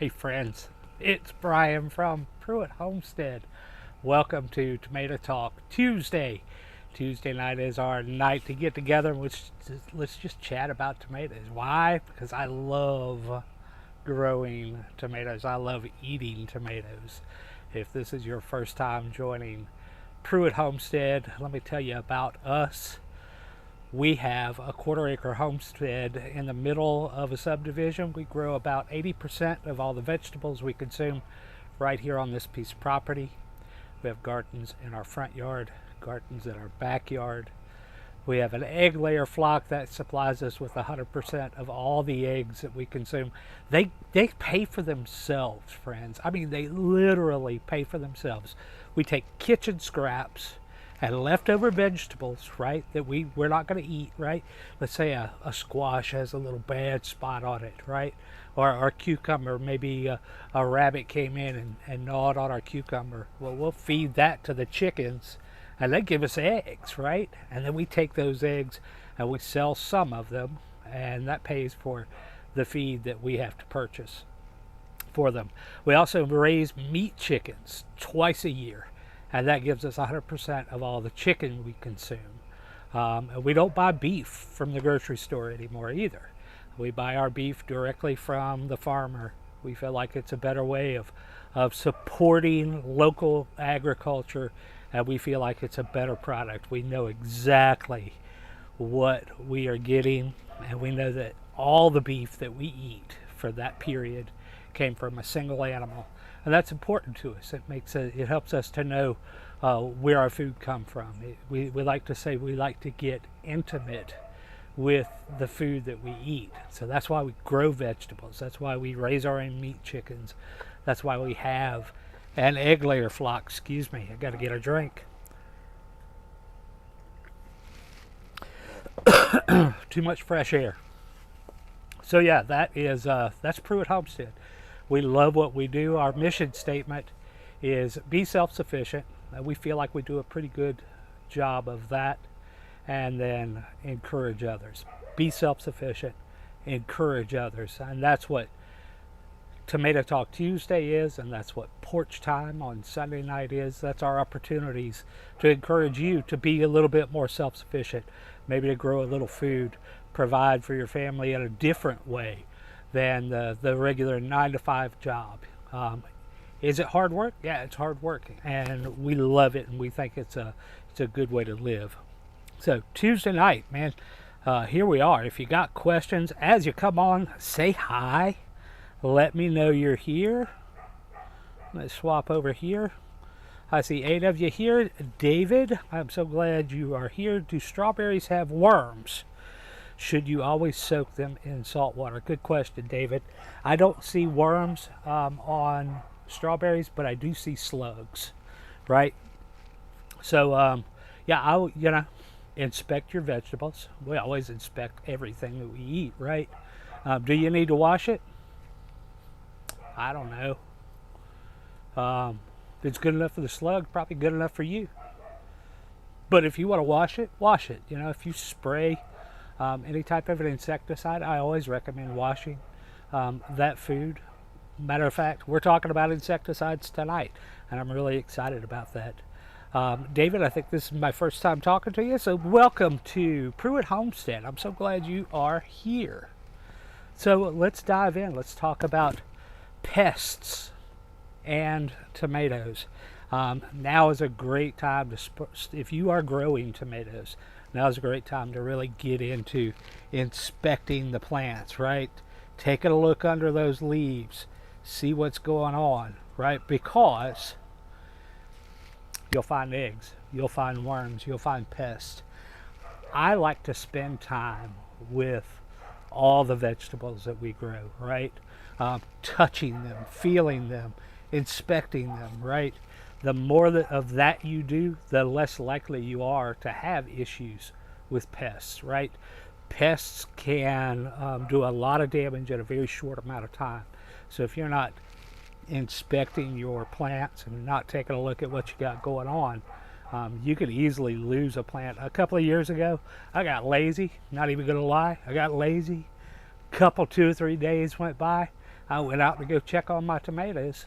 Hey friends, it's Brian from Pruitt Homestead. Welcome to Tomato Talk Tuesday. Tuesday night is our night to get together and let's just chat about tomatoes. Why? Because I love growing tomatoes. I love eating tomatoes. If this is your first time joining Pruitt Homestead, let me tell you about us. We have a quarter-acre homestead in the middle of a subdivision. We grow about 80% of all the vegetables we consume right here on this piece of property. We have gardens in our front yard, gardens in our backyard. We have an egg layer flock that supplies us with 100% of all the eggs that we consume. They pay for themselves, friends. I mean, they literally pay for themselves. We take kitchen scraps and leftover vegetables, right, that we're not going to eat, right? Let's say a squash has a little bad spot on it, right? Or our cucumber, maybe a rabbit came in and gnawed on our cucumber. Well, we'll feed that to the chickens and they give us eggs, right? And then we take those eggs and we sell some of them, and that pays for the feed that we have to purchase for them. We also raise meat chickens twice a year, and that gives us 100% of all the chicken we consume. And we don't buy beef from the grocery store anymore either. We buy our beef directly from the farmer. We feel like it's a better way of supporting local agriculture, and we feel like it's a better product. We know exactly what we are getting, and we know that all the beef that we eat for that period came from a single animal. And that's important to us. It helps us to know where our food come from. We like to say we like to get intimate with the food that we eat. So that's why we grow vegetables. That's why we raise our own meat chickens. That's why we have an egg layer flock. Excuse me, I got to get a drink. Too much fresh air. So yeah, that's Pruitt Homestead. We love what we do. Our mission statement is be self-sufficient. We feel like we do a pretty good job of that. And then encourage others. Be self-sufficient, encourage others. And that's what Tomato Talk Tuesday is, and that's what Porch Time on Sunday night is. That's our opportunities to encourage you to be a little bit more self-sufficient, maybe to grow a little food, provide for your family in a different way than the regular 9-to-5 job. Is it hard work? Yeah, it's hard work, and we love it, and we think it's a good way to live. So Tuesday night, man, here we are. If you got questions, as you come on, say hi. Let me know you're here. Let's swap over here. I see 8 of you here. David, I'm so glad you are here. Do strawberries have worms? Should you always soak them in salt water? Good question, David. I don't see worms on strawberries, but I do see slugs, right? So, yeah, inspect your vegetables. We always inspect everything that we eat, right? Do you need to wash it? I don't know. If it's good enough for the slug, probably good enough for you. But if you want to wash it, wash it. If you spray any type of an insecticide, I always recommend washing that food. Matter of fact, we're talking about insecticides tonight, and I'm really excited about that. David, I think this is my first time talking to you, so welcome to Pruitt Homestead. I'm so glad you are here. So let's dive in. Let's talk about pests and tomatoes. Now is a great time if you are growing tomatoes, now is a great time to really get into inspecting the plants, right? Taking a look under those leaves, see what's going on, right? Because you'll find eggs, you'll find worms, you'll find pests. I like to spend time with all the vegetables that we grow, right? Touching them, feeling them, inspecting them, right? The more of that you do, the less likely you are to have issues with pests, right? Pests can do a lot of damage in a very short amount of time. So if you're not inspecting your plants and not taking a look at what you got going on, you could easily lose a plant. A couple of years ago, I got lazy, not even gonna lie. I got lazy. Couple 2 or 3 days went by, I went out to go check on my tomatoes,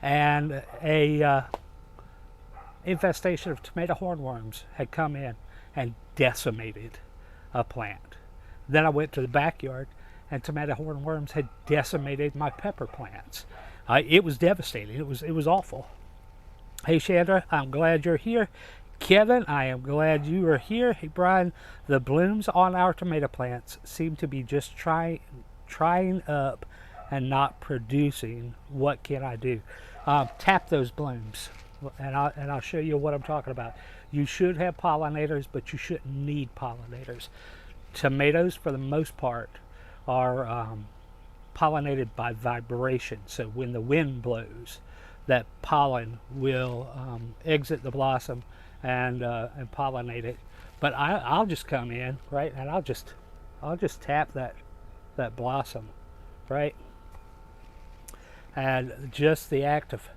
and a infestation of tomato hornworms had come in and decimated a plant. Then I went to the backyard, and tomato hornworms had decimated my pepper plants. It was devastating. It was awful. Hey Chandra, I'm glad you're here. Kevin, I am glad you are here. Hey Brian, the blooms on our tomato plants seem to be just trying up and not producing. What can I do? Tap those blooms, and I'll show you what I'm talking about. You should have pollinators, but you shouldn't need pollinators. Tomatoes, for the most part, are pollinated by vibration. So when the wind blows, that pollen will exit the blossom and pollinate it. But I'll just come in, right, and I'll just tap that blossom, right, and just the act of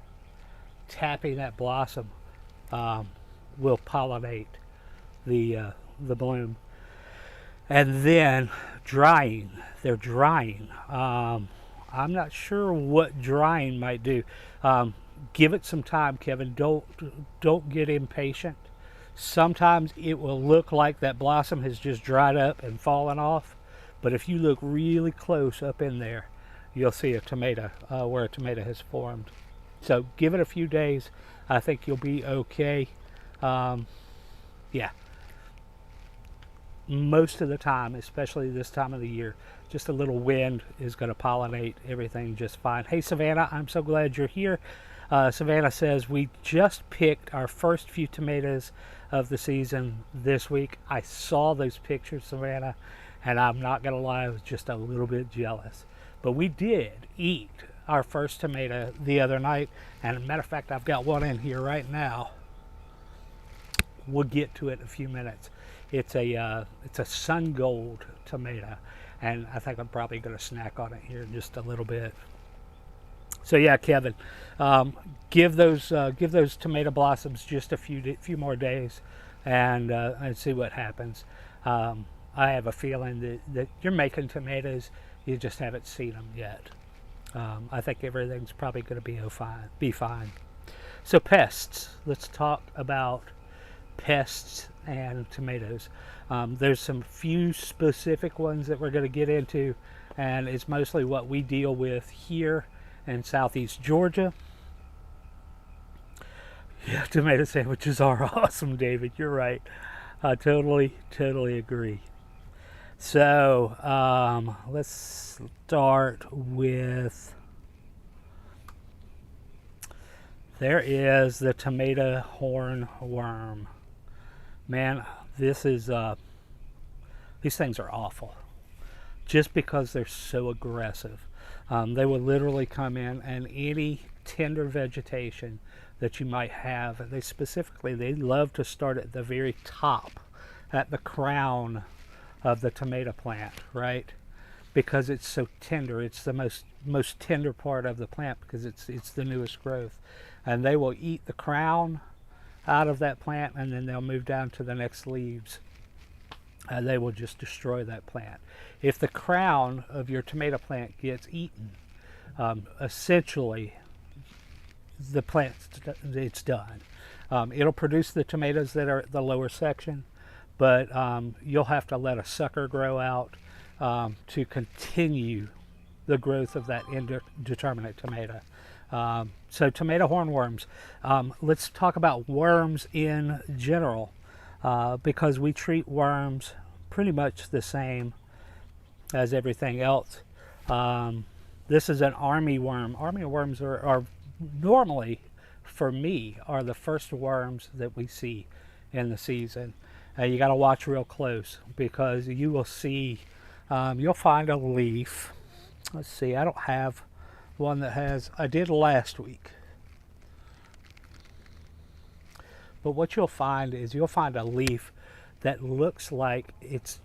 tapping that blossom will pollinate the bloom. And then drying. They're drying. I'm not sure what drying might do. Give it some time, Kevin. Don't get impatient. Sometimes it will look like that blossom has just dried up and fallen off, but if you look really close up in there, you'll see a tomato where a tomato has formed. So give it a few days. I think you'll be okay. Yeah. Most of the time, especially this time of the year, just a little wind is going to pollinate everything just fine. Hey Savannah, I'm so glad you're here. Savannah says, we just picked our first few tomatoes of the season this week. I saw those pictures, Savannah, and I'm not going to lie, I was just a little bit jealous. But we did eat our first tomato the other night, and as a matter of fact, I've got one in here right now. We'll get to it in a few minutes. It's a sun gold tomato, and I think I'm probably going to snack on it here in just a little bit. So yeah, Kevin, give those tomato blossoms just a few more days, and see what happens. I have a feeling that you're making tomatoes, you just haven't seen them yet. I think everything's probably going to be fine. So pests. Let's talk about pests and tomatoes. There's some few specific ones that we're going to get into, and it's mostly what we deal with here in southeast Georgia. Yeah, tomato sandwiches are awesome, David. You're right. I totally agree. So let's start with, there is the tomato hornworm. Man, this is these things are awful, just because they're so aggressive. They will literally come in, and any tender vegetation that you might have, they love to start at the very top, at the crown of the tomato plant, right? Because it's so tender. It's the most tender part of the plant because it's the newest growth, and they will eat the crown out of that plant, and then they'll move down to the next leaves, and they will just destroy that plant. If the crown of your tomato plant gets eaten, essentially the plant, it's done. It'll produce the tomatoes that are at the lower section, but you'll have to let a sucker grow out to continue the growth of that indeterminate tomato. So tomato hornworms. Let's talk about worms in general, because we treat worms pretty much the same as everything else. This is an army worm. Army worms are normally, for me, are the first worms that we see in the season. You got to watch real close, because you will see, you'll find a leaf. Let's see, I don't have one that has, I did last week. But what you'll find is you'll find a leaf that looks like it's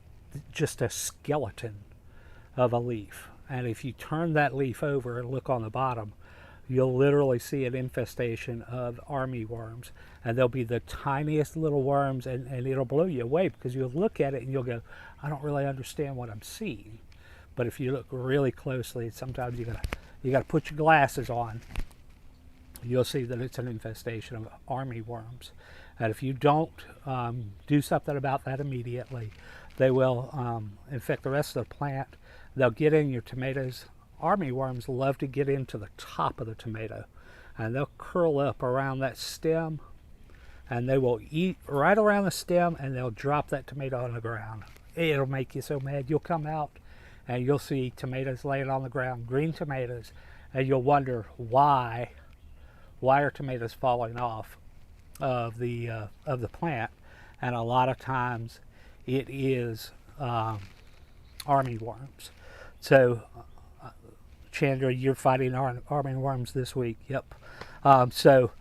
just a skeleton of a leaf. And if you turn that leaf over and look on the bottom, you'll literally see an infestation of army worms. And they'll be the tiniest little worms, and it'll blow you away, because you'll look at it and you'll go, I don't really understand what I'm seeing. But if you look really closely, sometimes you you got to put your glasses on. You'll see that it's an infestation of army worms. And if you don't do something about that immediately, they will infect the rest of the plant. They'll get in your tomatoes. Army worms love to get into the top of the tomato, and they'll curl up around that stem, and they will eat right around the stem, and they'll drop that tomato on the ground. It'll make you so mad. You'll come out and you'll see tomatoes laying on the ground, green tomatoes, and you'll wonder why are tomatoes falling off of the plant. And a lot of times it is army worms. So Chandra, you're fighting army worms this week. Yep. So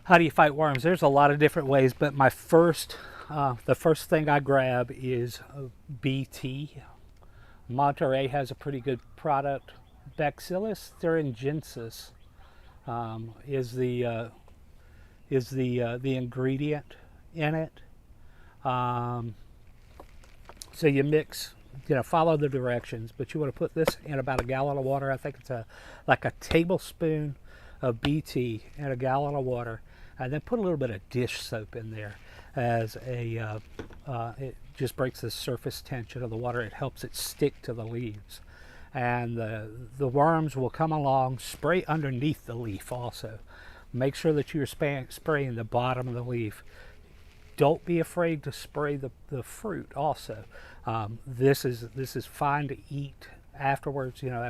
how do you fight worms? There's a lot of different ways, but the first thing I grab is BT. Monterey has a pretty good product. Bacillus thuringiensis is the ingredient in it. So you mix, follow the directions, but you want to put this in about a gallon of water. I think it's like a tablespoon of BT in a gallon of water, and then put a little bit of dish soap in there as it just breaks the surface tension of the water. It helps it stick to the leaves, and the worms will come along. Spray underneath the leaf also. Make sure that you're spraying the bottom of the leaf. Don't be afraid to spray the fruit also. This is fine to eat afterwards, after